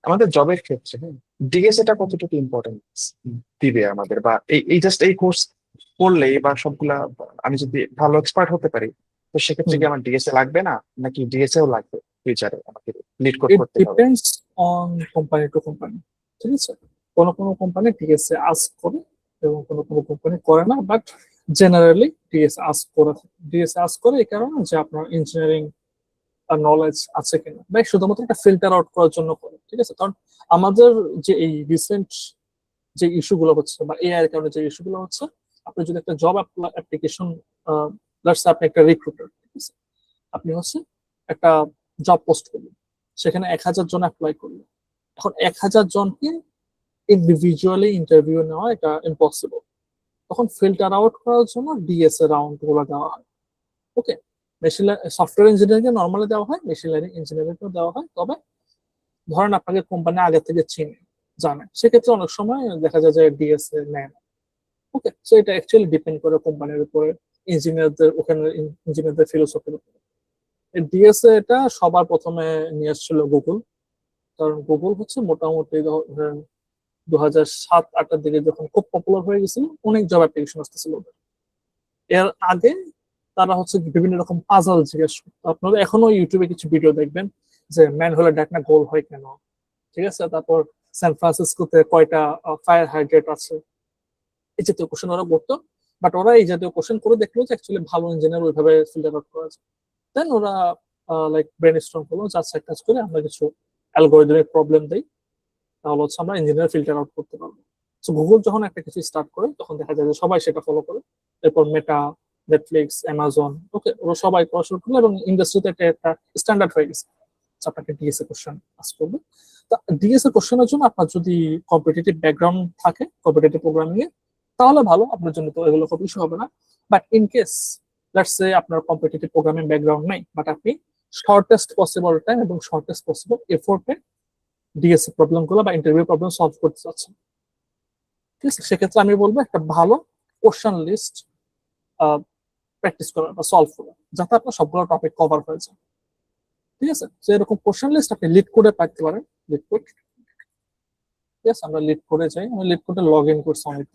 আমাদের জবের ক্ষেত্রে হ্যাঁ, ডিএস এটা কতটুকু ইম্পর্টেন্স দিবে আমাদের, বা এই এই জাস্ট এই কোর্স করলেই বা সবগুলা আমি যদি ভালো এক্সপার্ট হতে পারি, তো সেক্ষেত্রে হুম। কি আমার ডিএসএ লাগবে না, নাকি ডিএসএও লাগবে ফিউচারে আমাকে লিড কোড ইট করতে হবে? Depends on company to company. ঠিক আছে, কোনো কোনো কোম্পানি টিএসএ আস্ক করে এবং কোনো কোনো কোম্পানি করে না, বাট জেনারেলি টিএসএ আস্ক করে থাকে। টিএসএ আস্ক করে এই কারণে যে আপনার ইঞ্জিনিয়ারিং নলেজ আছে কিনা, বা শুধুমাত্র একটা ফিল্টার আউট করার জন্য করে। ঠিক আছে, কারণ আমাদের যে এই রিসেন্ট যে ইস্যুগুলো হচ্ছে বা এআই এর কারণে যে ইস্যুগুলো হচ্ছে, আপনি যদি একটা জব অ্যাপ্লিকেশন, আপনি একটা রিক্রুটার, ঠিক আছে, আপনি হচ্ছে একটা জব পোস্ট করলেন, সেখানে 1,000 জন অ্যাপ্লাই করলেন। এখন 1,000 জনকে ইন্ডিভিজুয়ালি ইন্টারভিউ নেওয়া এটা ইম্পসিবল। তখন ফিল্টার আউট করার জন্য ডিএসএ রাউন্ড গুলো দেওয়া হয়। ওকে, মেশিন সফটওয়্যার ইঞ্জিনিয়ারিং নর্মালি দেওয়া হয়, মেশিন লার্নিং ইঞ্জিনিয়ারিং দেওয়া হয়। তবে ধরেন আপনাকে কোম্পানি আগে থেকে চিনে, জানে, সেক্ষেত্রে অনেক সময় দেখা যায় যে ডিএসএ নেয় না। ওকে, সো এটা অ্যাকচুয়ালি ডিপেন্ড করে কোম্পানির উপরে, ইঞ্জিনিয়ারদের ওখানে, ইঞ্জিনিয়ারদের ফিলোসফির উপরে। ডিএসএ এটা সবার প্রথমে নিয়ে এসেছিল গুগল। কারণ গুগল হচ্ছে মোটামুটি ধরেন 2007-08 দিকে যখন খুব পপুলার হয়ে গেছিল, অনেক জব অ্যাপ্লিকেশন আসতেছিল ওদের। এর আগে তারা হচ্ছে বিভিন্ন রকম পাজল জিজ্ঞেস করতো। আপনারা এখনো ইউটিউবে কিছু ভিডিও দেখবেন যে ম্যান হলে ডাক না গোল হয় কেন, ঠিক আছে, তারপর সান ফ্রান্সিসকোতে কয়টা ফায়ার হাইড্রেট আছে, এই জাতীয় কোশ্চেন ওরা করতো। বাট ওরা এই জাতীয় কোশ্চেন করে দেখলো যে অ্যাকচুয়ালি ভালো ইঞ্জিনিয়ার ওইভাবে ফিল্টার আউট করা যায়। দেন ওরা লাইক ব্রেন স্টর্ম করলো, যে আচ্ছা, এক কাজ করে আমরা কিছু অ্যালগোরিদমিক প্রবলেম দিই, তাহলে হচ্ছে আমরা ইঞ্জিনিয়ার ফিল্টার আউট করতে পারবো। তো গুগল যখন একটা কিছু স্টার্ট করে, তখন দেখা যায় যে সবাই সেটা ফলো করে। এরপর মেটা, নেটফ্লিক্স, অ্যামাজন, ওকে, ওরা সবাই করা শুরু করলো এবং ইন্ডাস্ট্রিতে এটা একটা স্ট্যান্ডার্ড হয়ে গেছে। আপনাকে ডিএসএ কোশ্চেন আস করবে। তা ডিএসএ কোশ্চেনের জন্য আপনার যদি কম্পিটিটিভ ব্যাকগ্রাউন্ড থাকে কম্পিটিটিভ প্রোগ্রামিং এ, তাহলে ভালো, আপনার জন্য তো এগুলো খুব ইস্যু হবে না। But in case let's say আপনার কম্পিটিটিভ প্রোগ্রামিং ব্যাকগ্রাউন্ড নেই, বাট আপনি শর্টেস্ট পসিবল টাইম এবং শর্টেস্ট পসিবল এফোর্টে ডিএসএ প্রবলেম গুলো বা ইন্টারভিউ প্রবলেম সলভ করতে চাচ্ছেন, ঠিক আছে, সেক্ষেত্রে আমি বলবো একটা ভালো কোশ্চেন লিস্ট প্র্যাকটিস করা বা সলভ করা, যাতে আপনার সবগুলো টপিক কভার হয়ে যায়। ঠিক আছে, তো এরকম কোশ্চেন লিস্ট আপনি লিড করে পাইতে পারেন। লিড কোড, ঠিক আছে, আমরা লিড করে যাই, আমি লিড কোডে লগ ইন করছি অনেক।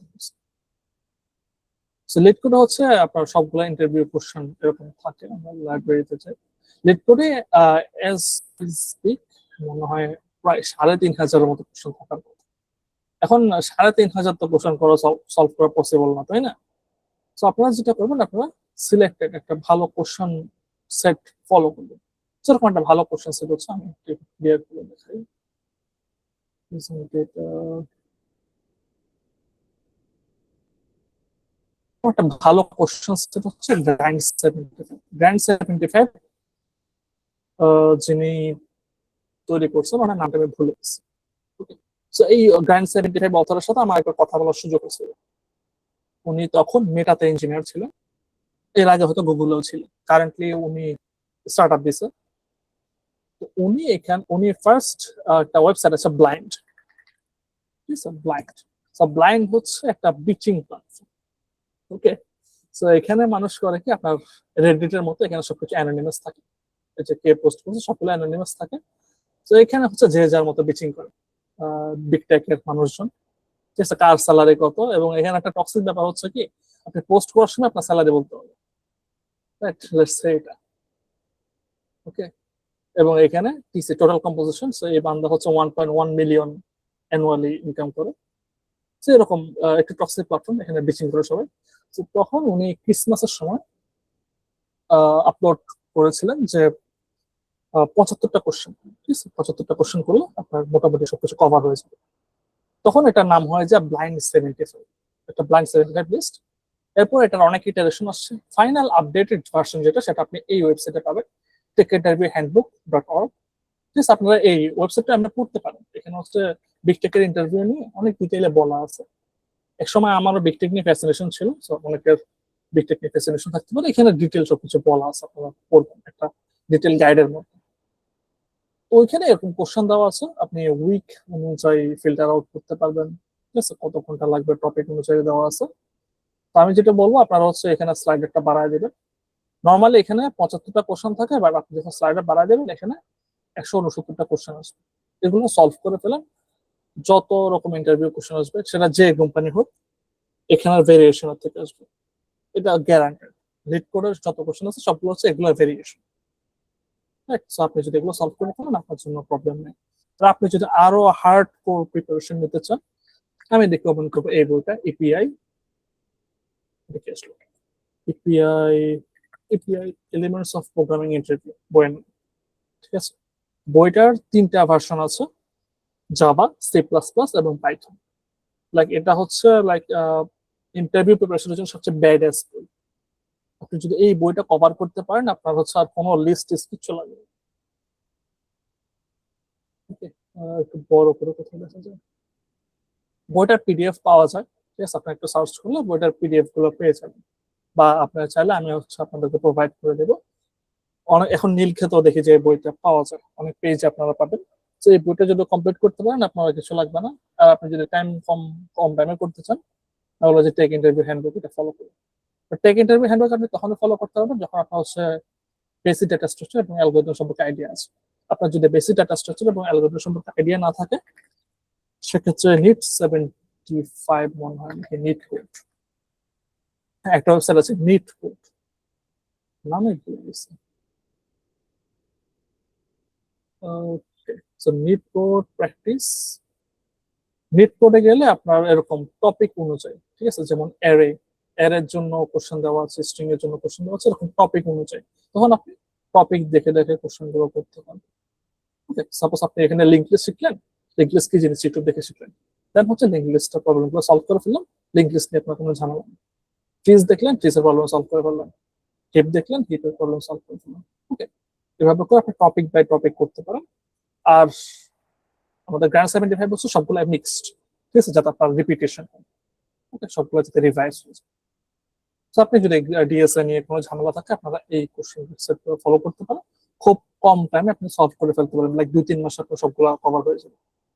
লিড কোডে হচ্ছে আপনার সবগুলো ইন্টারভিউ কোশ্চেন এরকম থাকে, আমরা লাইব্রেরিতে যাই। লিড কোডে এজ স্পিক মনে হয় প্রায় 3,500-এর মতো কোশ্চেন থাকার কথা। এখন 3,500 তো কোশ্চেন করা সলভ করা পসিবল না, তাই না? তো আপনারা যেটা করবেন, আপনারা সিলেক্টেড একটা ভালো কোশ্চেন সেট ফলো করবেন। সেরকম একটা ভালো কোশ্চেন সেট হচ্ছে, আমি একটু ক্লিয়ার করে দেখাই। একটা ভালো কোশ্চেন সেট হচ্ছে গ্র্যান্ড 75। গ্র্যান্ড 75 যিনি তৈরি করছেন, ওনার নামটা আমি ভুলে গেছি। তো এই গ্র্যান্ড 75 অথরের সাথে আমার একবার কথা বলার সুযোগ হয়েছিল। উনি তখন মেটাতে ইঞ্জিনিয়ার ছিলেন, এর আগে হয়তো গুগলেও ছিলেন। কারেন্টলি উনি স্টার্ট আপ দিছে। উনি ফার্স্ট একটা ওয়েবসাইট আছে ব্লাইন্ড, ঠিক আছে, ব্লাইন্ড। ব্লাইন্ড হচ্ছে একটা বিচিং প্ল্যাটফর্ম। ওকে, তো এখানে মানুষ করে কি, আপনার রেডিটের মতো এখানে সবকিছু অ্যানোনিমাস থাকে, এই যে কে পোস্ট করছে সবগুলো অ্যানোনিমাস থাকে। তো এখানে হচ্ছে যে যার মতো বিচিং করে বিগ টেকের মানুষজন, ঠিক আছে, কার স্যালারি কত। এবং এখানে একটা টক্সিক ব্যাপার হচ্ছে কি, আপনি পোস্ট করার সময় আপনার স্যালারি বলতে হবে, রাইট, লেটস সে এটা। ওকে, এবং এখানে টিসি টোটাল কম্পোজিশন, এই বান্দা হচ্ছে 1.1 মিলিয়ন অ্যানুয়ালি ইনকাম করে। তো এরকম একটি টক্সিক প্ল্যাটফর্ম, এখানে বিচিং করে সবাই। তো তখন উনি ক্রিসমাসের সময় আপলোড করেছিলেন যে 75টা কোশ্চেন, ঠিক আছে, 75টা কোশ্চেন করলে আপনার মোটামুটি সবকিছু কভার হয়ে যাবে। তখন এটার নাম হয় যে ব্লাইন্ড 75, একটা ব্লাইন্ড 75 লিস্ট। এরপর এটার অনেক ইটারেশন আসছে। ফাইনাল আপডেটেড ভার্সন যেটা, সেটা আপনি এই ওয়েবসাইটে পাবেন, techinterviewhandbook.org। প্লিজ আপনারা এই ওয়েবসাইটটা আমরা পড়তে পারেন। এখানে হচ্ছে বিগ টেকের ইন্টারভিউ নিয়ে অনেক ডিটেইলে বলা আছে। এক সময় আমারও বিগ টেক নিয়ে ফ্যাসিনেশন ছিল, অনেকের বিগ টেক নিয়ে ফ্যাসিনেশন থাকতে পারে। এখানে ডিটেল সবকিছু বলা আছে, আপনারা পড়বেন একটা ডিটেল গাইডের মধ্যে। ওইখানে এরকম কোশ্চেন দেওয়া আছে, আপনি উইক অনুযায়ী ফিল্টার আউট করতে পারবেন, ঠিক আছে, কত ঘন্টা লাগবে টপিক অনুযায়ী দেওয়া আছে। তো আমি যেটা বলবো, আপনারা হচ্ছে এখানে স্লাইডারটা বাড়ায় দেবেন। নর্মালি এখানে 75টা কোশ্চেন থাকে, বাট আপনি যখন স্লাইডার বাড়ায় দেবেন, এখানে 169টা কোশ্চেন আসবে। এগুলো সলভ করে ফেলেন। যত রকম ইন্টারভিউ কোশ্চেন আসবে সেটা যে কোম্পানি হোক, এখানের ভেরিয়েশনের থেকে আসবে, এটা গ্যারান্টেড। লিড কোডের যত কোশ্চেন আছে সবগুলো হচ্ছে এগুলোর ভেরিয়েশন। রাইট? সো আপনি যদি এগুলো সলভ করে ফেলেন আপনার জন্য প্রবলেম নেই। তো আপনি যদি আরো হার্ড কোর প্রিপারেশন নিতে চান, আমি দেখে ওপেন করবো এই বইটা, ইপিআই দেখে আসলো। EPI EPI elements of programming interview বই, ঠিক আছে? বইটার 3টা ভার্সন আছে, জাভা, সি প্লাস প্লাস এবং পাইথন। লাইক এটা হচ্ছে লাইক ইন্টারভিউ প্রিপারেশনের জন্য সবচেয়ে ব্যাডেস্ট বই। আপনি যদি এই বইটা কভার করতে পারেন আপনার হচ্ছে আর কোনো লিস্ট কিচ্ছু লাগবে না। ওকে, একটু বড় করে কোথাও দেখা যায়, বইটার পিডিএফ পাওয়া যায়, ঠিক আছে? আপনি একটু সার্চ করলে বইটার পিডিএফ গুলো পেয়ে যাবেন, বা আপনারা চাইলে আমি হচ্ছে আপনাদেরকে প্রোভাইড করে দেবো। অনেক এখন নীলক্ষেতেও দেখি যে বইটা পাওয়া যায়, অনেক পেজ আপনারা পাবেন। তো এই বইটা যদি কমপ্লিট করতে পারেন আপনারা কিছু লাগবে না। আর আপনি যদি টাইম কম কম টাইমে করতে চান তাহলে যে টেক ইন্টারভিউ হ্যান্ডবুক এটা ফলো করুন। টেক ইন্টারভিউ হ্যান্ডবুক আপনি তখন ফলো করতে পারবেন যখন আপনার হচ্ছে বেসিক ডাটা স্ট্রাকচার এবং অ্যালগরিদম সম্পর্কে আইডিয়া আছে। আপনার যদি বেসিক ডাটা স্ট্রাকচার এবং অ্যালগরিদম সম্পর্কে আইডিয়া না থাকে সেক্ষেত্রে নিট 75 মনে হয় নাকি নিট কোড, একটা ওয়েবসাইট আছে নিট কোড, নামে ভুলে গেছি। Okay, so NeetCode practice. নিট কোডে গেলে আপনার এরকম টপিক অনুযায়ী, ঠিক আছে, যেমন অ্যারে, অ্যারের জন্য কোশ্চেন দেওয়া আছে, স্ট্রিং এর জন্য কোশ্চেন দেওয়া আছে, এরকম টপিক অনুযায়ী তখন আপনি টপিক দেখে দেখে কোশ্চেন গুলো করতে পারবেন। ওকে, সাপোজ আপনি এখানে লিঙ্ক লিস্ট শিখলেন, লিঙ্ক লিস্ট কি জিনিস ইউটিউব দেখে শিখলেন, দেন হচ্ছে লিঙ্ক লিস্টের প্রবলেম গুলো সলভ করে ফেললাম, লিঙ্ক লিস্ট নিয়ে আপনার কোনো ঝামেলা নেই। ট্রিজ দেখলেন, ট্রিজের প্রবলেম সলভ করে ফেললাম, হিপ দেখলেন, হিপের প্রবলেম সলভ করে ফেললাম। ওকে, এভাবে করে আপনি টপিক বাই টপিক করতে পারেন। আর আমাদের গ্র্যান্ড 75 বছর সবগুলো মিক্সড, ঠিক আছে, যাতে আপনার রিপিটেশন হয়। ওকে, সবগুলো যাতে রিভাইজ হয়ে যায়। তো আপনি যদি ডিএসএ নিয়ে কোনো ঝামেলা থাকে আপনারা এই কোশ্চেন সেট ফলো করতে পারেন, খুব কম টাইমে আপনি সলভ করে ফেলতে পারেন, লাইক 2-3 মাসে আপনার সবগুলো কভার হয়ে যাবে।